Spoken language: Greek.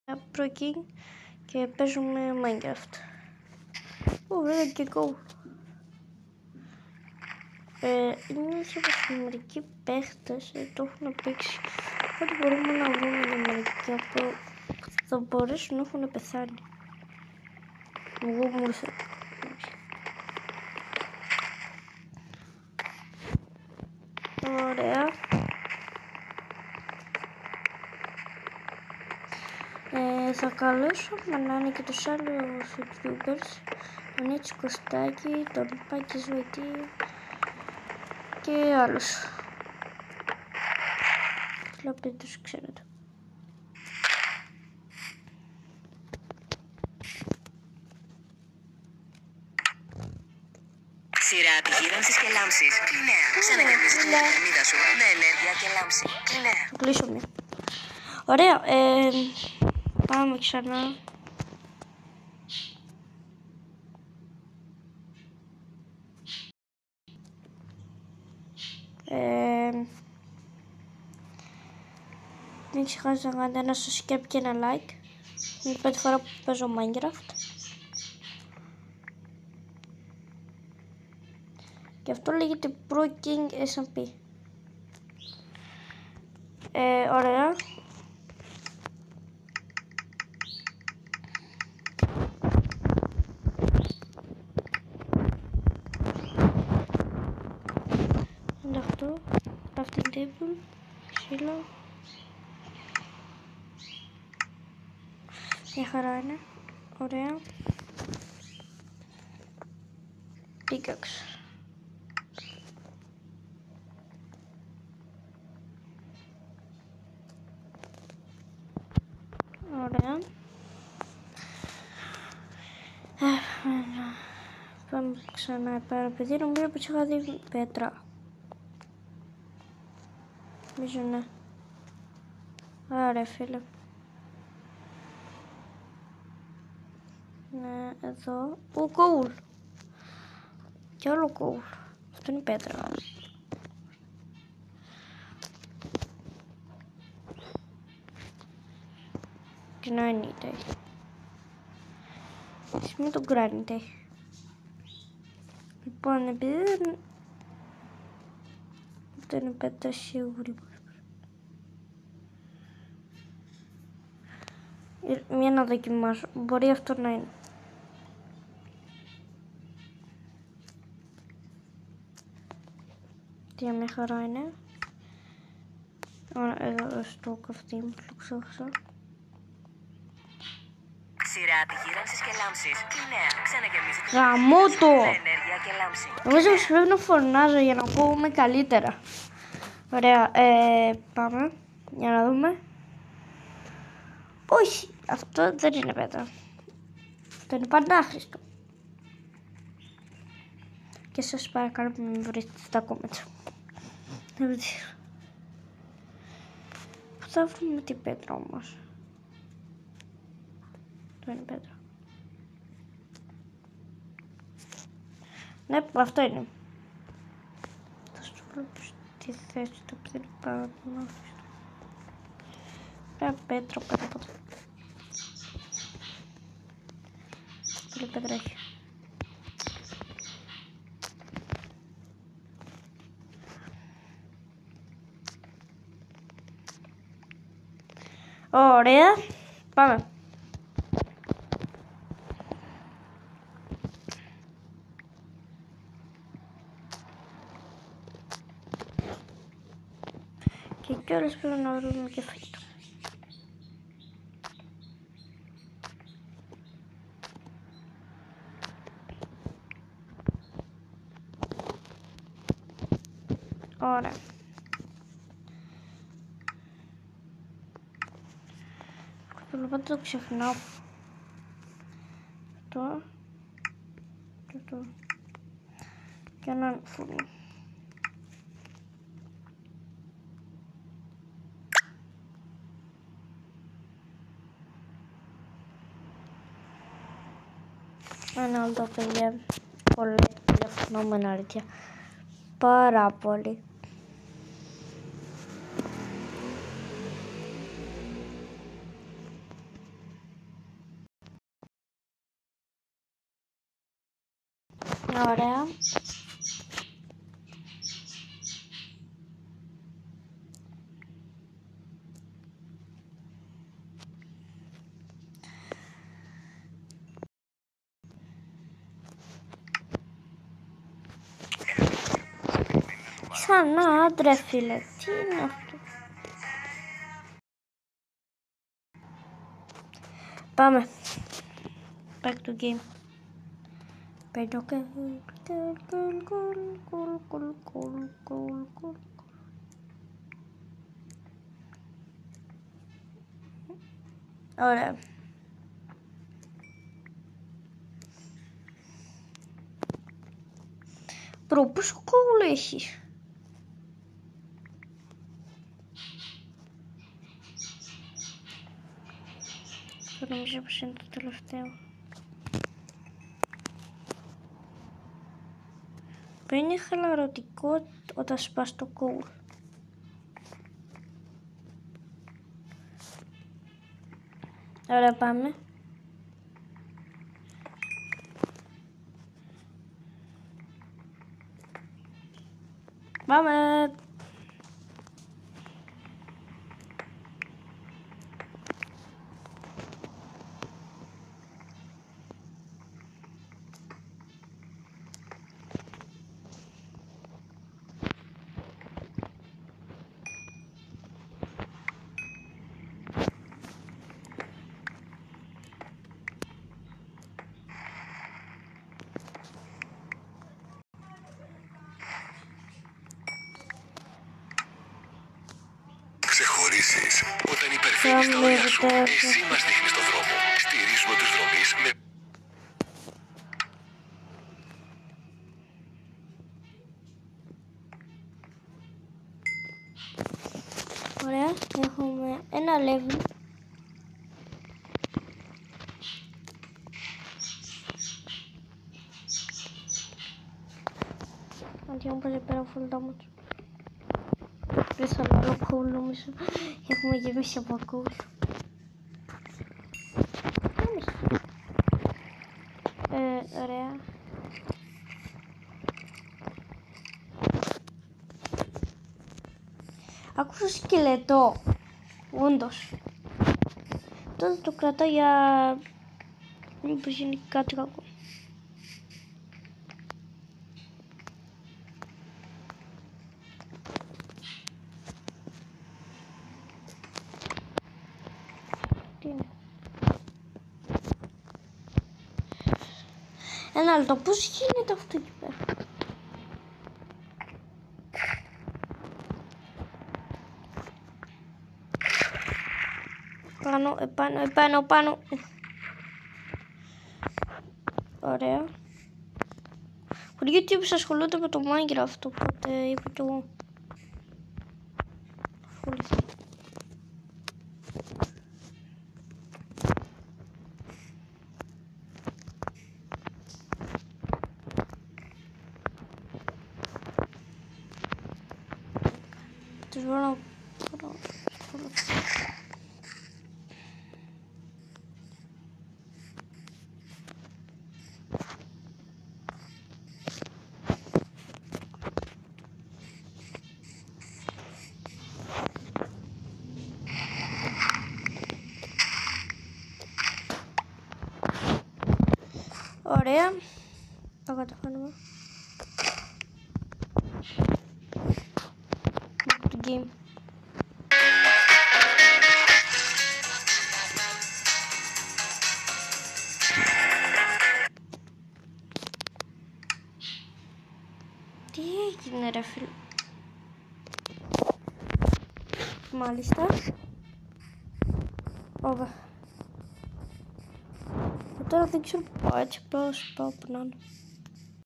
Pro King και παίζουμε Minecraft. Βέβαια και Go. Νιώθω πως μερικοί παίχτες το έχουν παίξει. Οπότε μπορούμε να βρούμε και μερικοί που θα μπορέσουν να έχουν πεθάνει. Εγώ μου ήρθε. Ωραία. Θα καλέσουμε να είναι και τους άλλους YouTubers, τον Έτσι Κωστάκη, τον Πάκη Σβητή και άλλους. Βλέπετε τους ξέρετε. Σειρά αντιγύρανσης και λάμψης. Κλινέα. Ξανακερδίζεις την ευθερμίδα σου με ενέργεια και λάμψη. Κλινέα. Το κλείσουμε. Ωραία. Πάμε ξανά. Μην ξεχάσετε να κάνετε ένα subscribe και ένα like. Είναι η πρώτη φορά που παίζω Minecraft. Και αυτό λέγεται Pro King SMP. Ωραία. Είναι αυτό. Crafting table. Ξύλο. Μια χαρά είναι. Ωραία. Pickaxe. Ωραία. Πάμε ξανά επάνω, παιδί. Νομίζω πως είχα δει πέτρα. Νομίζω ναι. Άρα φίλε. Ναι, εδώ. Ο coal. Και άλλο coal. Αυτό είναι πέτρα. Και να είναι έχει. Σημαίνει το granite έχει. Λοιπόν, επειδή δεν είναι πέτρα σίγουρη. Μία να δοκιμάσω. Μπορεί αυτό να είναι. Τι μια χαρά είναι. Εδώ στο καυτί μου το ξέχασα. Σειρά αντιγύρανσης και λάμψης. Κλινέα. Ξανακερδίζεις Γαμώτο! ενέργεια και λάμψη. Νομίζω πως πρέπει να φωνάζω για να πούμε καλύτερα. Ωραία, πάμε. Για να δούμε. Όχι, αυτό δεν είναι πέτρα. Αυτό είναι πανάχρηστο. Και σας παρακαλώ να μην βρείτε στα comments. Πού θα βρούμε την πέτρα όμως. Αυτό είναι πέτρα. Ναι, αυτό είναι. Θα σου πω στη θέση του που δεν υπάρχει. Μια πέτρα πέρα από εδώ. Πολύ πέτρα έχει. Ωραία. Πάμε. Και κιόλας πρέπει να βρούμε και φύτο. Ωραία. Πάντα το ξεχνάω. Αυτό. Και αυτό. Και έναν φούρνο. Ένα άλλο παιδιά. Πολύ τηλεφωνόμενα αλήθεια. Πάρα πολύ. Ωραία. Ξανά άντρε φίλε, τι είναι αυτό. Πάμε. Back to game. Ωραία. Μπρο, πόσο κόουλο έχεις. Θα νομίζω πως είναι το τελευταίο. Είναι χαλαρωτικό όταν σπάς το κόουλ. Ωραία, πάμε. Πάμε. Ξεχωρίσεις. Όταν υπερβαίνεις τα όρια σου, εσύ μας δείχνεις το δρόμο. Στηρίζουμε τους δρομείς με... Ωραία, έχουμε ένα level. Αντιόν πως πέρα full damage. Πρέπει να άλλο cool νομίζω. Έχουμε γεμίσει από cool. Ωραία. Άκουσα σκελετό. Όντως. Τότε το κρατάω για... μήπως γίνει κάτι κακό. Τι είναι. Ένα λεπτό. Πώς γίνεται αυτό εκεί πέρα. Πάνω. Ωραία. Ο YouTube ασχολούνται με το Minecraft, οπότε είπα κι εγώ. Ασχοληθώ. Τους μπορώ να... Ωραία. Το καταφέρνουμε. Back to game. Τι έγινε ρε φίλε. Μάλιστα. Τώρα δεν ξέρω που πάω, έτσι πάω που να είναι.